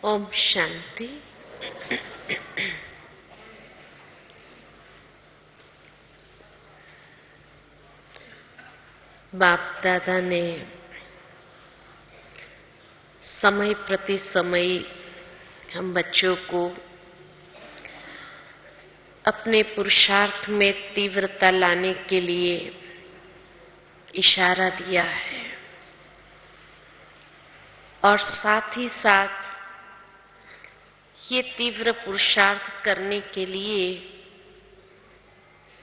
ओम शांति। बाप दादा ने समय प्रति समय हम बच्चों को अपने पुरुषार्थ में तीव्रता लाने के लिए इशारा दिया है और साथ ही साथ ये तीव्र पुरुषार्थ करने के लिए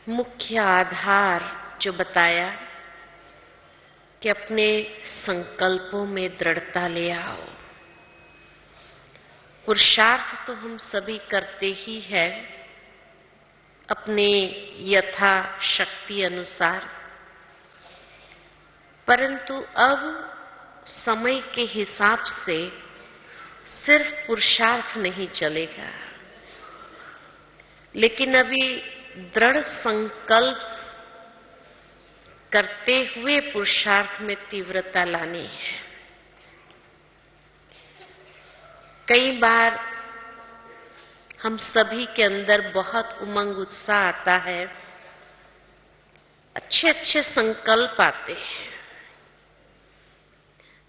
मुख्य आधार जो बताया कि अपने संकल्पों में दृढ़ता ले आओ। पुरुषार्थ तो हम सभी करते ही है अपने यथा शक्ति अनुसार, परंतु अब समय के हिसाब से सिर्फ पुरुषार्थ नहीं चलेगा, लेकिन अभी दृढ़ संकल्प करते हुए पुरुषार्थ में तीव्रता लानी है। कई बार हम सभी के अंदर बहुत उमंग उत्साह आता है, अच्छे अच्छे संकल्प आते हैं।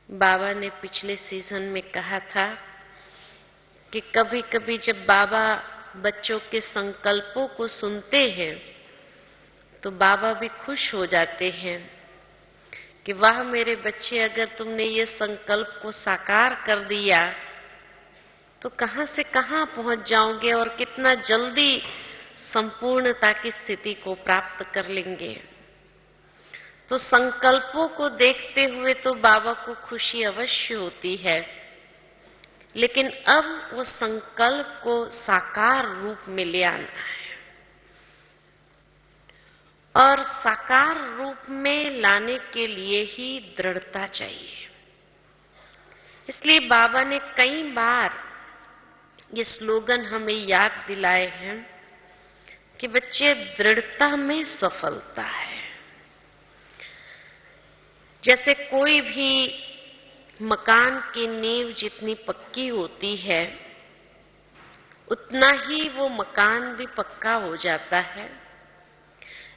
बाबा ने पिछले सीजन में कहा था कि कभी कभी जब बाबा बच्चों के संकल्पों को सुनते हैं तो बाबा भी खुश हो जाते हैं कि वाह मेरे बच्चे, अगर तुमने ये संकल्प को साकार कर दिया तो कहां से कहां पहुंच जाओगे और कितना जल्दी संपूर्णता की स्थिति को प्राप्त कर लेंगे। तो संकल्पों को देखते हुए तो बाबा को खुशी अवश्य होती है, लेकिन अब वो संकल्प को साकार रूप में ले आना है और साकार रूप में लाने के लिए ही दृढ़ता चाहिए। इसलिए बाबा ने कई बार ये स्लोगन हमें याद दिलाए हैं कि बच्चे, दृढ़ता में सफलता है। जैसे कोई भी मकान की नींव जितनी पक्की होती है उतना ही वो मकान भी पक्का हो जाता है,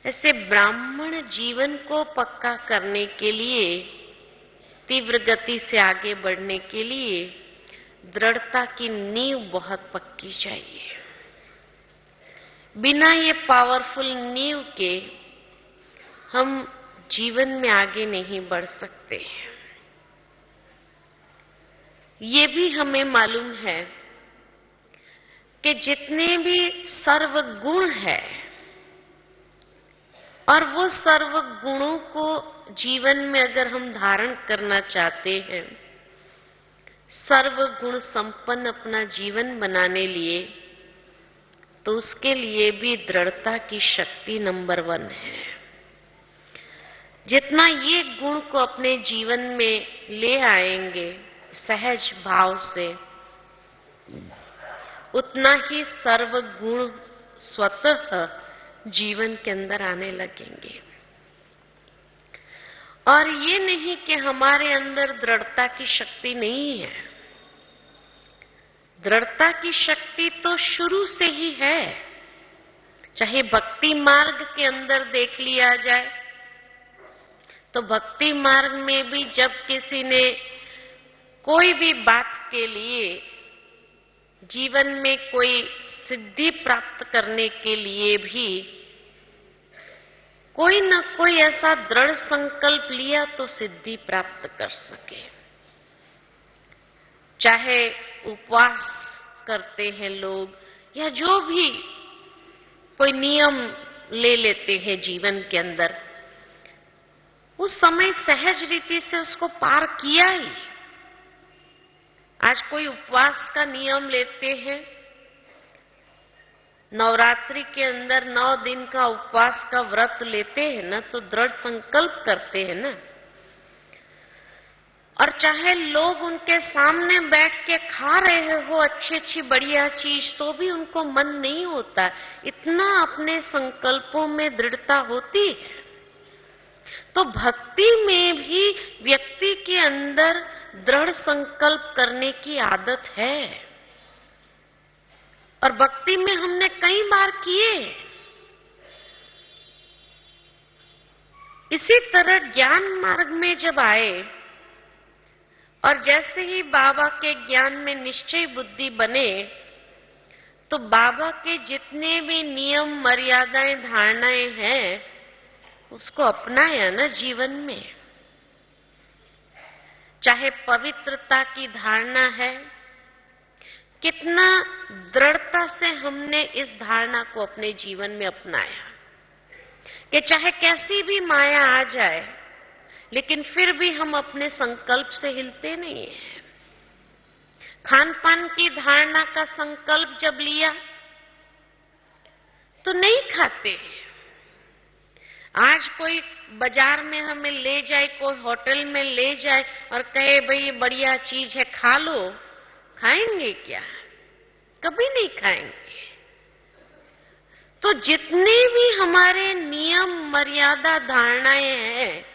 ऐसे ब्राह्मण जीवन को पक्का करने के लिए, तीव्र गति से आगे बढ़ने के लिए दृढ़ता की नींव बहुत पक्की चाहिए। बिना ये पावरफुल नींव के हम जीवन में आगे नहीं बढ़ सकते। ये भी हमें मालूम है कि जितने भी सर्वगुण है और वो सर्व गुणों को जीवन में अगर हम धारण करना चाहते हैं, सर्वगुण संपन्न अपना जीवन बनाने लिए, तो उसके लिए भी दृढ़ता की शक्ति नंबर 1 है। जितना ये गुण को अपने जीवन में ले आएंगे सहज भाव से, उतना ही सर्वगुण स्वतः जीवन के अंदर आने लगेंगे। और ये नहीं कि हमारे अंदर दृढ़ता की शक्ति नहीं है। दृढ़ता की शक्ति तो शुरू से ही है। चाहे भक्ति मार्ग के अंदर देख लिया जाए तो भक्ति मार्ग में भी जब किसी ने कोई भी बात के लिए, जीवन में कोई सिद्धि प्राप्त करने के लिए भी कोई न कोई ऐसा दृढ़ संकल्प लिया तो सिद्धि प्राप्त कर सके। चाहे उपवास करते हैं लोग या जो भी कोई नियम ले लेते हैं जीवन के अंदर, उस समय सहज रीति से उसको पार किया ही। आज कोई उपवास का नियम लेते हैं, नवरात्रि के अंदर 9 दिन का उपवास का व्रत लेते हैं ना, तो दृढ़ संकल्प करते हैं ना। और चाहे लोग उनके सामने बैठ के खा रहे हो अच्छी अच्छी बढ़िया चीज, तो भी उनको मन नहीं होता। इतना अपने संकल्पों में दृढ़ता होती है। तो भक्ति में भी व्यक्ति के अंदर दृढ़ संकल्प करने की आदत है, और भक्ति में हमने कई बार किए। इसी तरह ज्ञान मार्ग में जब आए और जैसे ही बाबा के ज्ञान में निश्चय बुद्धि बने, तो बाबा के जितने भी नियम मर्यादाएं धारणाएं हैं उसको अपनाया ना जीवन में। चाहे पवित्रता की धारणा है, कितना दृढ़ता से हमने इस धारणा को अपने जीवन में अपनाया कि चाहे कैसी भी माया आ जाए, लेकिन फिर भी हम अपने संकल्प से हिलते नहीं हैं। खान पान की धारणा का संकल्प जब लिया तो नहीं खाते हैं। आज कोई बाजार में हमें ले जाए, कोई होटल में ले जाए और कहे भाई ये बढ़िया चीज है खा लो, खाएंगे क्या? कभी नहीं खाएंगे। तो जितने भी हमारे नियम मर्यादा धारणाएं हैं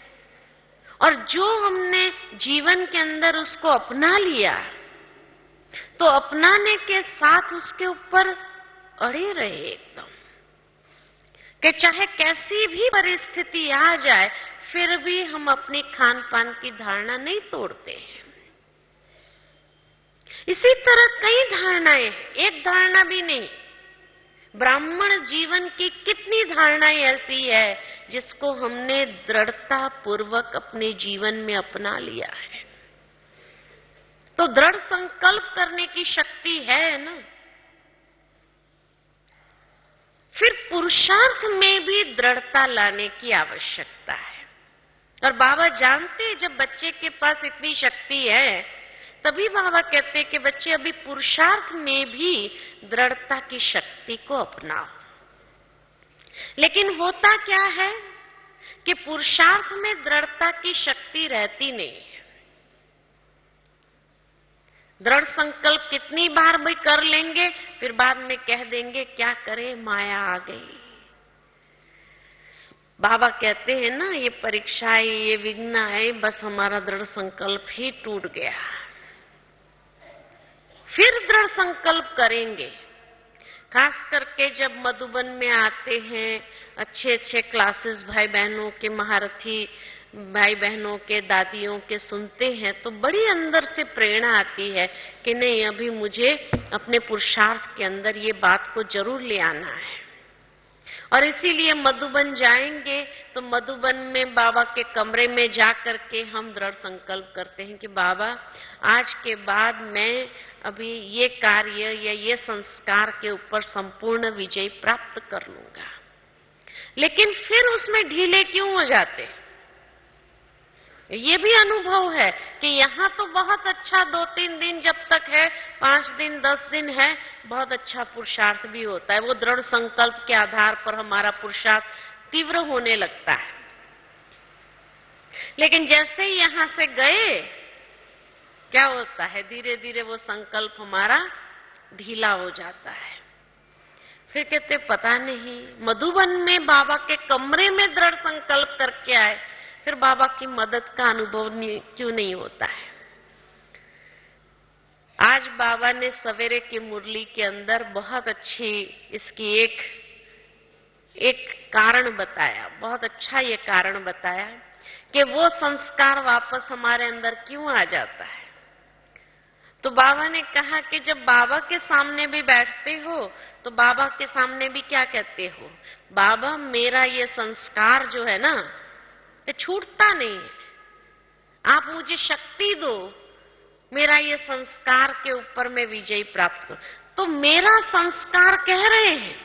और जो हमने जीवन के अंदर उसको अपना लिया, तो अपनाने के साथ उसके ऊपर अड़े रहे एकदम, कि चाहे कैसी भी परिस्थिति आ जाए फिर भी हम अपनी खान पान की धारणा नहीं तोड़ते हैं। इसी तरह कई धारणाएं हैं, एक धारणा भी नहीं। ब्राह्मण जीवन की कितनी धारणाएं ऐसी है जिसको हमने दृढ़ता पूर्वक अपने जीवन में अपना लिया है। तो दृढ़ संकल्प करने की शक्ति है ना। फिर पुरुषार्थ में भी दृढ़ता लाने की आवश्यकता है। और बाबा जानते हैं जब बच्चे के पास इतनी शक्ति है, तभी बाबा कहते हैं कि बच्चे अभी पुरुषार्थ में भी दृढ़ता की शक्ति को अपनाओ। लेकिन होता क्या है कि पुरुषार्थ में दृढ़ता की शक्ति रहती नहीं है। दृढ़ संकल्प कितनी बार भी कर लेंगे, फिर बाद में कह देंगे क्या करे, माया आ गई। बाबा कहते हैं ना, ये परीक्षाएं, ये विघ्न आए, बस हमारा दृढ़ संकल्प ही टूट गया। फिर दृढ़ संकल्प करेंगे। खास करके जब मधुबन में आते हैं, अच्छे अच्छे क्लासेस भाई बहनों के, महारथी भाई बहनों के, दादियों के सुनते हैं, तो बड़ी अंदर से प्रेरणा आती है कि नहीं, अभी मुझे अपने पुरुषार्थ के अंदर ये बात को जरूर ले आना है। और इसीलिए मधुबन जाएंगे तो मधुबन में बाबा के कमरे में जा करके हम दृढ़ संकल्प करते हैं कि बाबा आज के बाद मैं अभी ये कार्य या ये संस्कार के ऊपर संपूर्ण विजय प्राप्त कर लूंगा। लेकिन फिर उसमें ढीले क्यों हो जाते? ये भी अनुभव है कि यहाँ तो बहुत अच्छा 2-3 दिन जब तक है, 5 दिन 10 दिन है, बहुत अच्छा पुरुषार्थ भी होता है। वो दृढ़ संकल्प के आधार पर हमारा पुरुषार्थ तीव्र होने लगता है। लेकिन जैसे ही यहां से गए, क्या होता है, धीरे धीरे वो संकल्प हमारा ढीला हो जाता है। फिर कहते पता नहीं, मधुबन में बाबा के कमरे में दृढ़ संकल्प करके आए, फिर बाबा की मदद का अनुभव क्यों नहीं होता है। आज बाबा ने सवेरे की मुरली के अंदर बहुत अच्छी इसकी एक कारण बताया, बहुत अच्छा ये कारण बताया कि वो संस्कार वापस हमारे अंदर क्यों आ जाता है। तो बाबा ने कहा कि जब बाबा के सामने भी बैठते हो तो बाबा के सामने भी क्या कहते हो, बाबा मेरा ये संस्कार जो है ना, ये छूटता नहीं है, आप मुझे शक्ति दो, मेरा ये संस्कार के ऊपर मैं विजय प्राप्त करूं। तो मेरा संस्कार कह रहे हैं,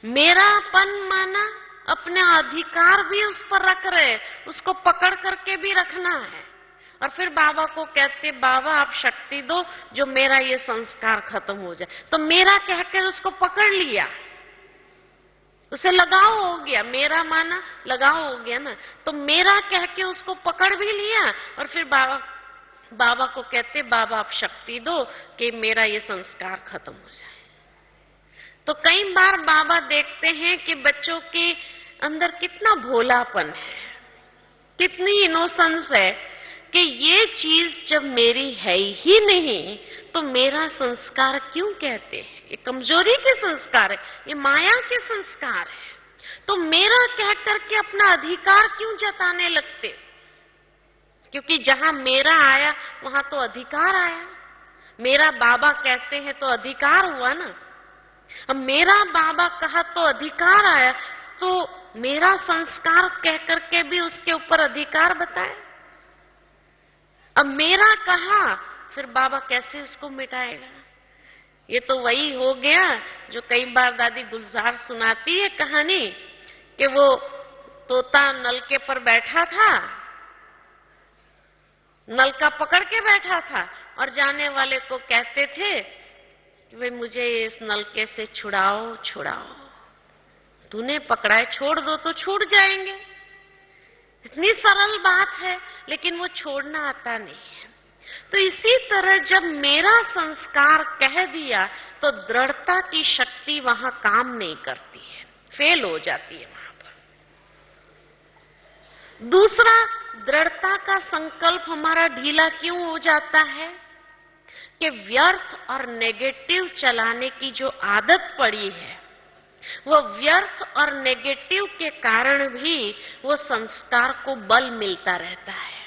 मेरापन माना अपने अधिकार भी उस पर रख रहे, उसको पकड़ करके भी रखना है। और फिर बाबा को कहते बाबा आप शक्ति दो जो मेरा ये संस्कार खत्म हो जाए। तो मेरा कहकर उसको पकड़ लिया, उसे लगाव हो गया, मेरा माना लगाव हो गया ना, तो मेरा कह के उसको पकड़ भी लिया। और फिर बाबा को कहते बाबा आप शक्ति दो कि मेरा ये संस्कार खत्म हो जाए। तो कई बार बाबा देखते हैं कि बच्चों के अंदर कितना भोलापन है, कितनी इनोसेंस है कि ये चीज जब मेरी है ही नहीं तो मेरा संस्कार क्यों कहते हैं? ये कमजोरी के संस्कार है, ये माया के संस्कार है। तो मेरा कह करके अपना अधिकार क्यों जताने लगते? क्योंकि जहां मेरा आया वहां तो अधिकार आया। मेरा बाबा कहते हैं तो अधिकार हुआ ना। अब मेरा बाबा कहा तो अधिकार आया, तो मेरा संस्कार कह करके भी उसके ऊपर अधिकार बताए। अब मेरा कहा, फिर बाबा कैसे उसको मिटाएगा? ये तो वही हो गया जो कई बार दादी गुलजार सुनाती है कहानी कि वो तोता नलके पर बैठा था, नलका पकड़ के बैठा था और जाने वाले को कहते थे कि भाई मुझे इस नलके से छुड़ाओ छुड़ाओ। तूने पकड़ा है, छोड़ दो तो छूट जाएंगे। इतनी सरल बात है, लेकिन वो छोड़ना आता नहीं है। तो इसी तरह जब मेरा संस्कार कह दिया तो दृढ़ता की शक्ति वहां काम नहीं करती है, फेल हो जाती है वहां पर। दूसरा, दृढ़ता का संकल्प हमारा ढीला क्यों हो जाता है कि व्यर्थ और नेगेटिव चलाने की जो आदत पड़ी है, वो व्यर्थ और नेगेटिव के कारण भी वो संस्कार को बल मिलता रहता है,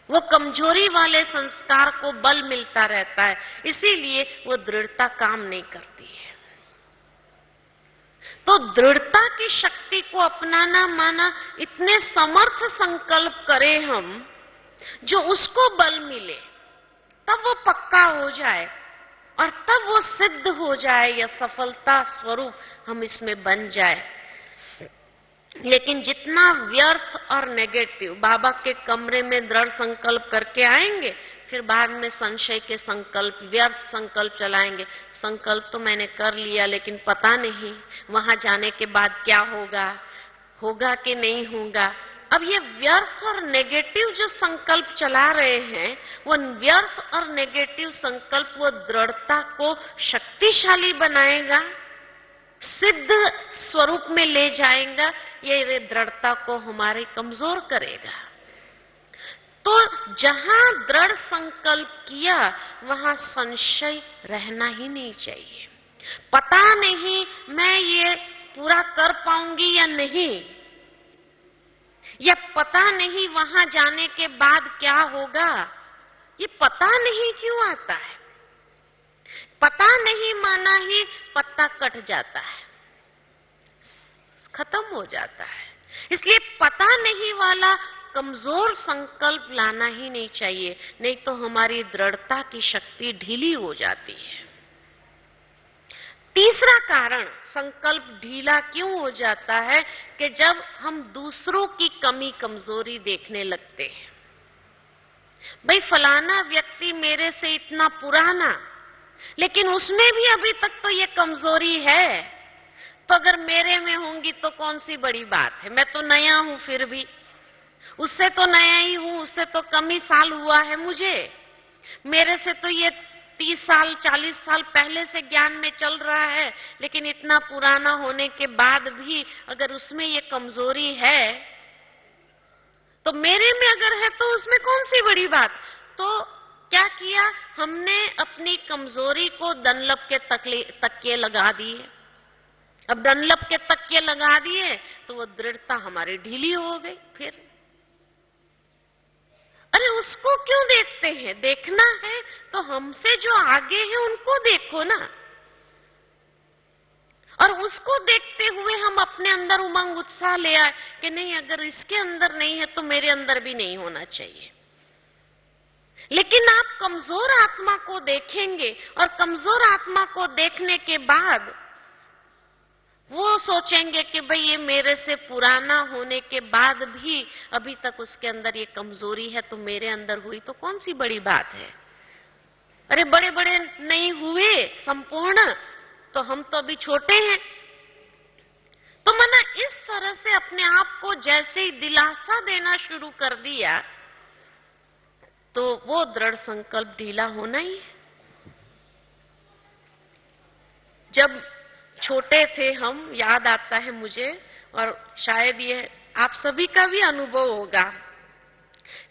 वो कमजोरी वाले संस्कार को बल मिलता रहता है, इसीलिए वो दृढ़ता काम नहीं करती है। तो दृढ़ता की शक्ति को अपनाना माना इतने समर्थ संकल्प करें हम जो उसको बल मिले, तब वो पक्का हो जाए और तब वो सिद्ध हो जाए या सफलता स्वरूप हम इसमें बन जाए। लेकिन जितना व्यर्थ और नेगेटिव, बाबा के कमरे में दृढ़ संकल्प करके आएंगे, फिर बाद में संशय के संकल्प, व्यर्थ संकल्प चलाएंगे। संकल्प तो मैंने कर लिया, लेकिन पता नहीं वहां जाने के बाद क्या होगा, होगा कि नहीं होगा। अब ये व्यर्थ और नेगेटिव जो संकल्प चला रहे हैं, वो व्यर्थ और नेगेटिव संकल्प वो दृढ़ता को शक्तिशाली बनाएगा, सिद्ध स्वरूप में ले जाएगा, ये दृढ़ता को हमारे कमजोर करेगा। तो जहां दृढ़ संकल्प किया वहां संशय रहना ही नहीं चाहिए। पता नहीं मैं ये पूरा कर पाऊंगी या नहीं, या पता नहीं वहां जाने के बाद क्या होगा, ये पता नहीं क्यों आता है। पता नहीं माना ही पत्ता कट जाता है, खत्म हो जाता है। इसलिए पता नहीं वाला कमजोर संकल्प लाना ही नहीं चाहिए, नहीं तो हमारी दृढ़ता की शक्ति ढीली हो जाती है। तीसरा कारण संकल्प ढीला क्यों हो जाता है कि जब हम दूसरों की कमी कमजोरी देखने लगते हैं। भाई फलाना व्यक्ति मेरे से इतना पुराना, लेकिन उसमें भी अभी तक तो ये कमजोरी है, तो अगर मेरे में होंगी तो कौन सी बड़ी बात है, मैं तो नया हूं, फिर भी उससे तो नया ही हूं, उससे तो कम ही साल हुआ है मुझे, मेरे से तो ये 30 साल 40 साल पहले से ज्ञान में चल रहा है, लेकिन इतना पुराना होने के बाद भी अगर उसमें ये कमजोरी है तो मेरे में अगर है तो उसमें कौन सी बड़ी बात। तो क्या किया हमने, अपनी कमजोरी को डनलप के तकिए लगा दिए। अब डनलप के तकिए लगा दिए तो वो दृढ़ता हमारी ढीली हो गई। फिर अरे उसको क्यों देखते हैं, देखना है तो हमसे जो आगे हैं उनको देखो ना, और उसको देखते हुए हम अपने अंदर उमंग उत्साह ले आए कि नहीं, अगर इसके अंदर नहीं है तो मेरे अंदर भी नहीं होना चाहिए। लेकिन आप कमजोर आत्मा को देखेंगे और कमजोर आत्मा को देखने के बाद वो सोचेंगे कि भाई ये मेरे से पुराना होने के बाद भी अभी तक उसके अंदर ये कमजोरी है, तो मेरे अंदर हुई तो कौन सी बड़ी बात है। अरे बड़े बड़े नहीं हुए संपूर्ण, तो हम तो अभी छोटे हैं। तो मना इस तरह से अपने आप को जैसे ही दिलासा देना शुरू कर दिया तो वो दृढ़ संकल्प ढीला होना ही है। जब छोटे थे हम, याद आता है मुझे, और शायद ये आप सभी का भी अनुभव होगा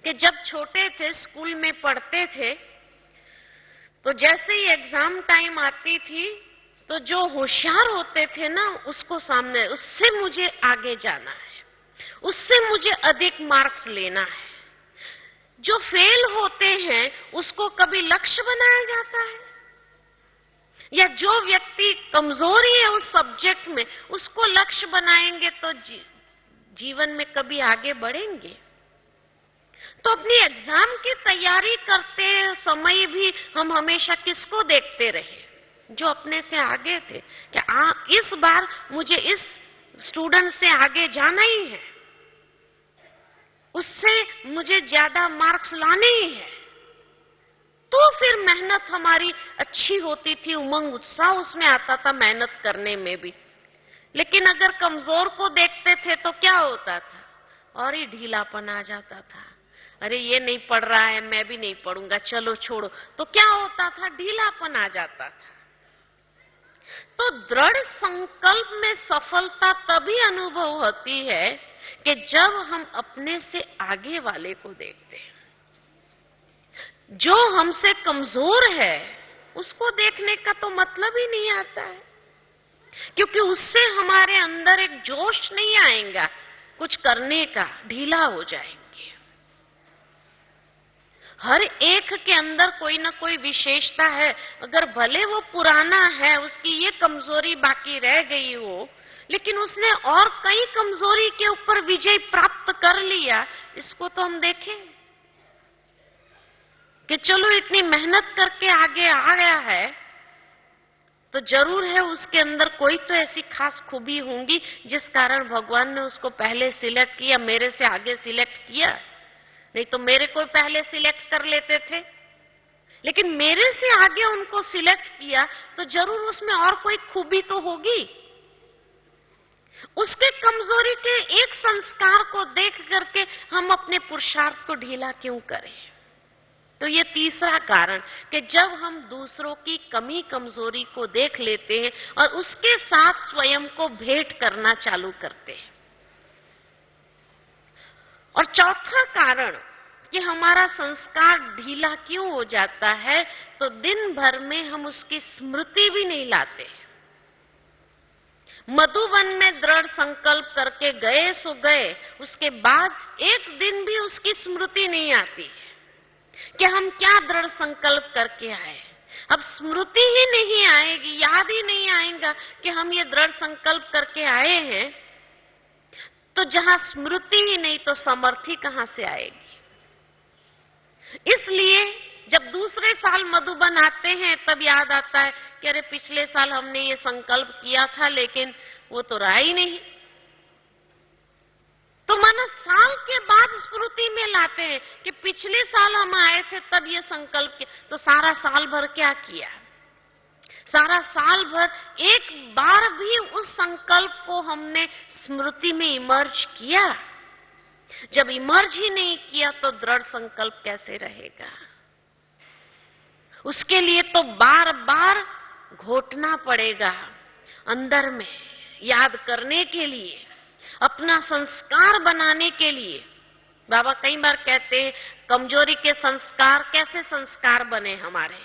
कि जब छोटे थे, स्कूल में पढ़ते थे, तो जैसे ही एग्जाम टाइम आती थी तो जो होशियार होते थे ना, उसको सामने, उससे मुझे आगे जाना है, उससे मुझे अधिक मार्क्स लेना है। जो फेल होते हैं उसको कभी लक्ष्य बनाया जाता है, या जो व्यक्ति कमजोरी है उस सब्जेक्ट में उसको लक्ष्य बनाएंगे तो जीवन में कभी आगे बढ़ेंगे। तो अपनी एग्जाम की तैयारी करते समय भी हम हमेशा किसको देखते रहे? जो अपने से आगे थे, कि इस बार मुझे इस स्टूडेंट से आगे जाना ही है, उससे मुझे ज्यादा मार्क्स लाने ही है। तो फिर मेहनत हमारी अच्छी होती थी, उमंग उत्साह उसमें आता था मेहनत करने में भी। लेकिन अगर कमजोर को देखते थे तो क्या होता था? और ही ढीलापन आ जाता था। अरे ये नहीं पढ़ रहा है, मैं भी नहीं पढ़ूंगा, चलो छोड़ो। तो क्या होता था? ढीलापन आ जाता था। तो दृढ़ संकल्प में सफलता तभी अनुभव होती है कि जब हम अपने से आगे वाले को देखते हैं। जो हमसे कमजोर है उसको देखने का तो मतलब ही नहीं आता है, क्योंकि उससे हमारे अंदर एक जोश नहीं आएगा कुछ करने का, ढीला हो जाएंगे। हर एक के अंदर कोई ना कोई विशेषता है, अगर भले वो पुराना है, उसकी ये कमजोरी बाकी रह गई हो, लेकिन उसने और कई कमजोरी के ऊपर विजय प्राप्त कर लिया। इसको तो हम देखें कि चलो इतनी मेहनत करके आगे आ गया है, तो जरूर है उसके अंदर कोई तो ऐसी खास खूबी होंगी जिस कारण भगवान ने उसको पहले सिलेक्ट किया, मेरे से आगे सिलेक्ट किया। नहीं तो मेरे को पहले सिलेक्ट कर लेते थे, लेकिन मेरे से आगे उनको सिलेक्ट किया तो जरूर उसमें और कोई खूबी तो होगी। उसके कमजोरी के एक संस्कार को देख करके हम अपने पुरुषार्थ को ढीला क्यों करें? तो ये तीसरा कारण कि जब हम दूसरों की कमी कमजोरी को देख लेते हैं और उसके साथ स्वयं को भेंट करना चालू करते हैं। और चौथा कारण कि हमारा संस्कार ढीला क्यों हो जाता है, तो दिन भर में हम उसकी स्मृति भी नहीं लाते। मधुवन में दृढ़ संकल्प करके गए सो गए, उसके बाद एक दिन भी उसकी स्मृति नहीं आती है कि हम क्या दृढ़ संकल्प करके आए। अब स्मृति ही नहीं आएगी, याद ही नहीं आएगा कि हम ये दृढ़ संकल्प करके आए हैं, तो जहां स्मृति ही नहीं तो समर्थी कहां से आएगी? इसलिए जब दूसरे साल मधुबन आते हैं तब याद आता है कि अरे पिछले साल हमने ये संकल्प किया था लेकिन वो तो रहा ही नहीं। तो मानो साल के बाद स्मृति में लाते हैं कि पिछले साल हम आए थे तब ये संकल्प किया, तो सारा साल भर क्या किया? सारा साल भर एक बार भी उस संकल्प को हमने स्मृति में इमर्ज किया? जब इमर्ज ही नहीं किया तो दृढ़ संकल्प कैसे रहेगा? उसके लिए तो बार बार घोटना पड़ेगा अंदर में, याद करने के लिए, अपना संस्कार बनाने के लिए। बाबा कई बार कहते हैं कमजोरी के संस्कार कैसे संस्कार बने हमारे,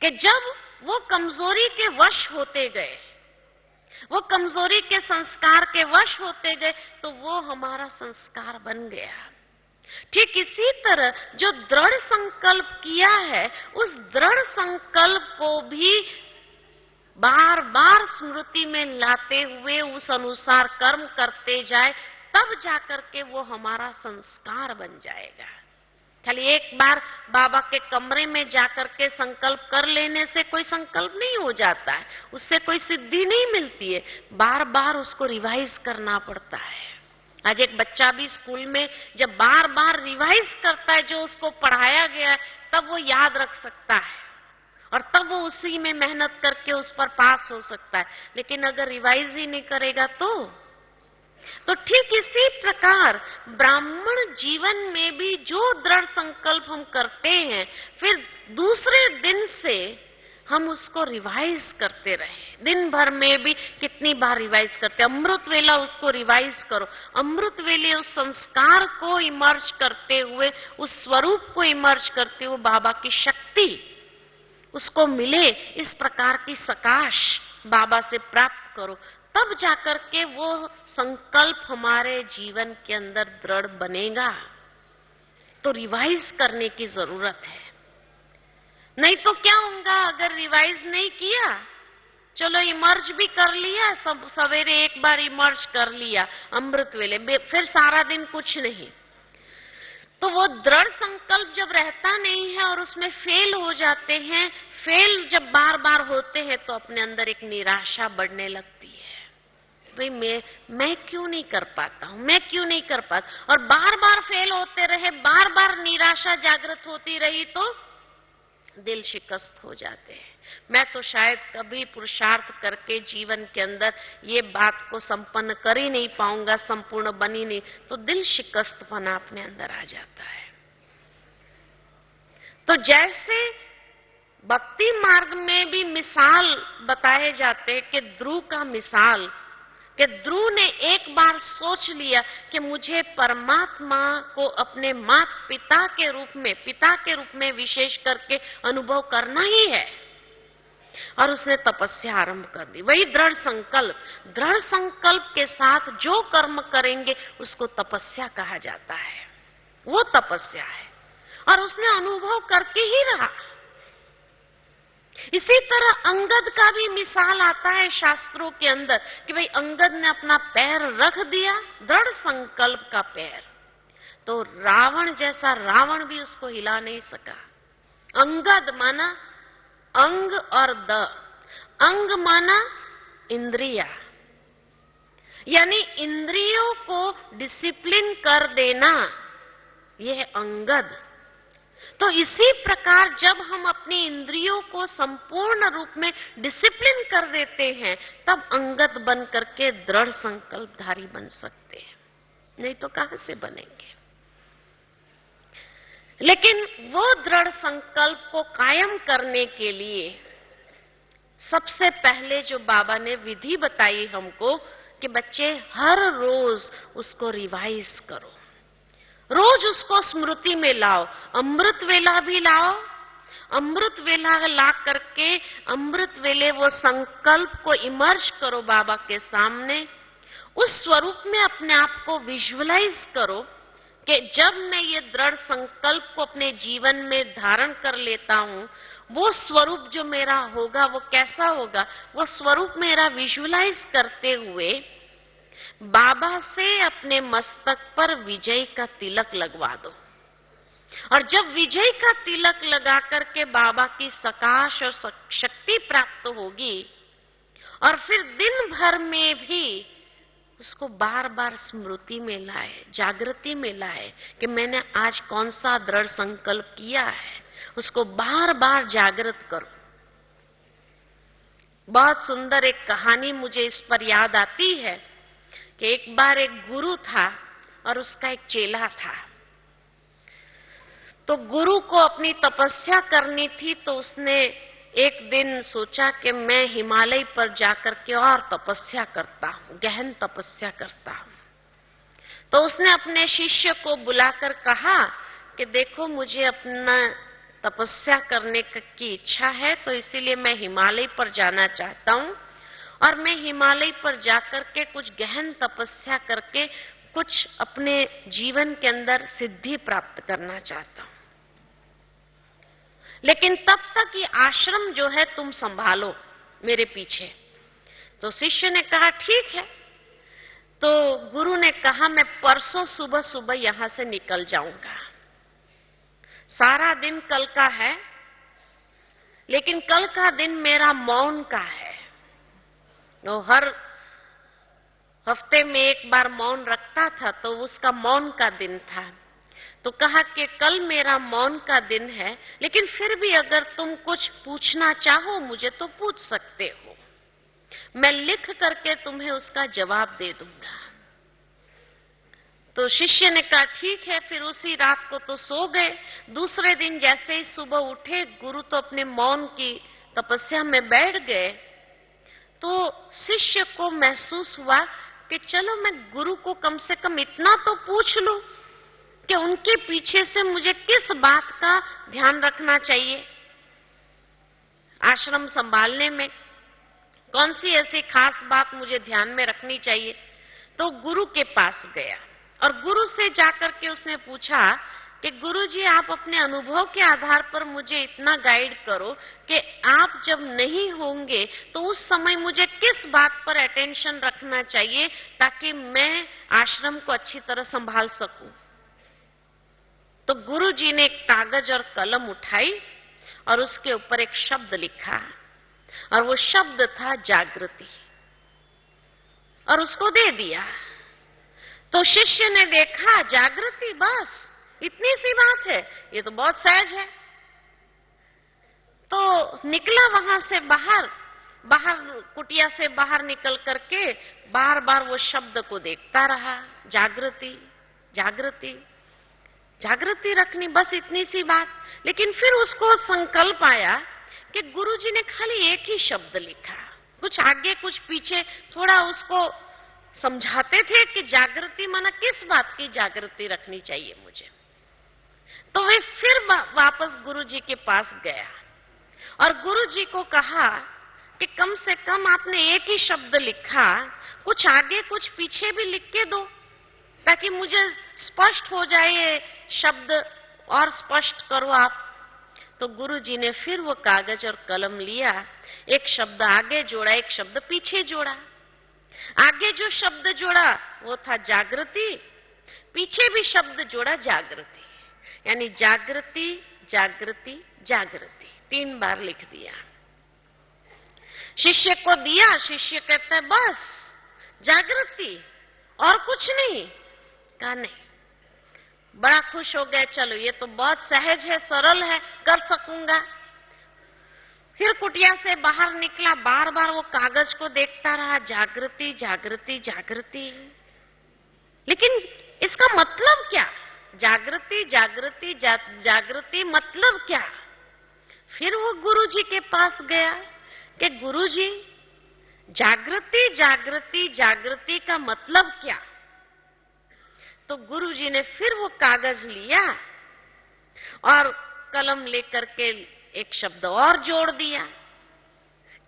कि जब वो कमजोरी के वश होते गए, वो कमजोरी के संस्कार के वश होते गए, तो वो हमारा संस्कार बन गया। ठीक इसी तरह जो दृढ़ संकल्प किया है, उस दृढ़ संकल्प को भी बार बार स्मृति में लाते हुए उस अनुसार कर्म करते जाए, तब जाकर के वो हमारा संस्कार बन जाएगा। खाली एक बार बाबा के कमरे में जाकर के संकल्प कर लेने से कोई संकल्प नहीं हो जाता है, उससे कोई सिद्धि नहीं मिलती है। बार बार उसको रिवाइज करना पड़ता है। आज एक बच्चा भी स्कूल में जब बार बार रिवाइज करता है जो उसको पढ़ाया गया, तब वो याद रख सकता है और तब वो उसी में मेहनत करके उस पर पास हो सकता है। लेकिन अगर रिवाइज ही नहीं करेगा तो ठीक इसी प्रकार ब्राह्मण जीवन में भी जो दृढ़ संकल्प हम करते हैं, फिर दूसरे दिन से हम उसको रिवाइज करते रहे। दिन भर में भी कितनी बार रिवाइज करते, अमृत वेला उसको रिवाइज करो। अमृत वेले उस संस्कार को इमर्ज करते हुए, उस स्वरूप को इमर्ज करते हुए बाबा की शक्ति उसको मिले, इस प्रकार की सकाश बाबा से प्राप्त करो। तब जाकर के वो संकल्प हमारे जीवन के अंदर दृढ़ बनेगा। तो रिवाइज करने की जरूरत है। नहीं तो क्या होगा अगर रिवाइज नहीं किया, चलो इमर्ज भी कर लिया, सब सवेरे एक बार इमर्ज कर लिया अमृत वेले, फिर सारा दिन कुछ नहीं। तो वो दृढ़ संकल्प जब रहता नहीं है और उसमें फेल हो जाते हैं, फेल जब बार बार होते हैं तो अपने अंदर एक निराशा बढ़ने लगती है। भाई मैं क्यों नहीं कर पाता हूं, मैं क्यों नहीं कर पाता, और बार बार फेल होते रहे, बार बार निराशा जागृत होती रही तो दिल शिकस्त हो जाते हैं। मैं तो शायद कभी पुरुषार्थ करके जीवन के अंदर ये बात को संपन्न कर ही नहीं पाऊंगा, संपूर्ण बनी नहीं, तो दिल शिकस्तपना अपने अंदर आ जाता है। तो जैसे भक्ति मार्ग में भी मिसाल बताए जाते हैं कि ध्रुव का मिसाल, कि ध्रुव ने एक बार सोच लिया कि मुझे परमात्मा को अपने माता पिता के रूप में विशेष करके अनुभव करना ही है, और उसने तपस्या आरंभ कर दी। वही दृढ़ संकल्प के साथ जो कर्म करेंगे उसको तपस्या कहा जाता है, वो तपस्या है, और उसने अनुभव करके ही रहा। इसी तरह अंगद का भी मिसाल आता है शास्त्रों के अंदर कि भाई अंगद ने अपना पैर रख दिया, दृढ़ संकल्प का पैर, तो रावण जैसा रावण भी उसको हिला नहीं सका। अंगद माना अंग और द, अंग माना इंद्रिया, यानी इंद्रियों को डिसिप्लिन कर देना, यह है अंगद। तो इसी प्रकार जब हम अपनी इंद्रियों को संपूर्ण रूप में डिसिप्लिन कर देते हैं, तब अंगद बन करके दृढ़ संकल्पधारी बन सकते हैं, नहीं तो कहां से बनेंगे। लेकिन वो दृढ़ संकल्प को कायम करने के लिए सबसे पहले जो बाबा ने विधि बताई हमको कि बच्चे हर रोज उसको रिवाइज करो, रोज उसको स्मृति में लाओ। अमृत वेला भी लाओ, अमृत वेला ला करके अमृत वेले वो संकल्प को इमर्ज करो बाबा के सामने, उस स्वरूप में अपने आप को विजुअलाइज करो कि जब मैं ये दृढ़ संकल्प को अपने जीवन में धारण कर लेता हूं, वो स्वरूप जो मेरा होगा वो कैसा होगा, वो स्वरूप मेरा विजुअलाइज करते हुए बाबा से अपने मस्तक पर विजय का तिलक लगवा दो। और जब विजय का तिलक लगा करके बाबा की सकाश और शक्ति प्राप्त होगी, और फिर दिन भर में भी उसको बार बार स्मृति में लाए, जागृति में लाए कि मैंने आज कौन सा दृढ़ संकल्प किया है, उसको बार बार जागृत करो। बहुत सुंदर एक कहानी मुझे इस पर याद आती है कि एक बार एक गुरु था और उसका एक चेला था। तो गुरु को अपनी तपस्या करनी थी, तो उसने एक दिन सोचा कि मैं हिमालय पर जाकर के और तपस्या करता हूं, गहन तपस्या करता हूं। तो उसने अपने शिष्य को बुलाकर कहा कि देखो मुझे अपना तपस्या करने की इच्छा है, तो इसीलिए मैं हिमालय पर जाना चाहता हूं, और मैं हिमालय पर जाकर के कुछ गहन तपस्या करके कुछ अपने जीवन के अंदर सिद्धि प्राप्त करना चाहता हूं, लेकिन तब तक ये आश्रम जो है तुम संभालो मेरे पीछे। तो शिष्य ने कहा ठीक है। तो गुरु ने कहा मैं परसों सुबह सुबह यहां से निकल जाऊंगा, सारा दिन कल का है, लेकिन कल का दिन मेरा मौन का है। वो हर हफ्ते में एक बार मौन रखता था, तो उसका मौन का दिन था। तो कहा कि कल मेरा मौन का दिन है, लेकिन फिर भी अगर तुम कुछ पूछना चाहो मुझे तो पूछ सकते हो, मैं लिख करके तुम्हें उसका जवाब दे दूंगा। तो शिष्य ने कहा ठीक है। फिर उसी रात को तो सो गए। दूसरे दिन जैसे ही सुबह उठे, गुरु तो अपने मौन की तपस्या में बैठ गए तो शिष्य को महसूस हुआ कि चलो मैं गुरु को कम से कम इतना तो पूछ लूं कि उनके पीछे से मुझे किस बात का ध्यान रखना चाहिए, आश्रम संभालने में कौन सी ऐसी खास बात मुझे ध्यान में रखनी चाहिए। तो गुरु के पास गया और गुरु से जाकर के उसने पूछा कि गुरु जी, आप अपने अनुभव के आधार पर मुझे इतना गाइड करो कि आप जब नहीं होंगे तो उस समय मुझे किस बात पर अटेंशन रखना चाहिए ताकि मैं आश्रम को अच्छी तरह संभाल सकूं। तो गुरु जी ने एक कागज और कलम उठाई और उसके ऊपर एक शब्द लिखा और वो शब्द था जागृति, और उसको दे दिया। तो शिष्य ने देखा जागृति, बस इतनी सी बात है, ये तो बहुत सहज है। तो निकला वहां से बाहर कुटिया से बाहर निकल करके बार बार वो शब्द को देखता रहा, जागृति जागृति जागृति रखनी, बस इतनी सी बात। लेकिन फिर उसको संकल्प आया कि गुरुजी ने खाली एक ही शब्द लिखा, कुछ आगे कुछ पीछे थोड़ा उसको समझाते थे कि जागृति माना किस बात की जागृति रखनी चाहिए मुझे। तो वे फिर वापस गुरुजी के पास गया और गुरुजी को कहा कि कम से कम आपने एक ही शब्द लिखा, कुछ आगे कुछ पीछे भी लिख के दो ताकि मुझे स्पष्ट हो जाए, ये शब्द और स्पष्ट करो आप। तो गुरुजी ने फिर वो कागज और कलम लिया, एक शब्द आगे जोड़ा, एक शब्द पीछे जोड़ा। आगे जो शब्द जोड़ा वो था जागृति, पीछे भी शब्द जोड़ा जागृति, यानी जागृति जागृति जागृति 3 बार लिख दिया। शिष्य को दिया, शिष्य कहता है बस जागृति और कुछ नहीं। कहा नहीं, बड़ा खुश हो गया, चलो ये तो बहुत सहज है, सरल है, कर सकूंगा। फिर कुटिया से बाहर निकला, बार बार वो कागज को देखता रहा, जागृति जागृति जागृति। लेकिन इसका मतलब क्या, जागृति जागृति जागृति मतलब क्या। फिर वो गुरुजी के पास गया कि गुरुजी जागृति जागृति जागृति का मतलब क्या। तो गुरुजी ने फिर वो कागज लिया और कलम लेकर के एक शब्द और जोड़ दिया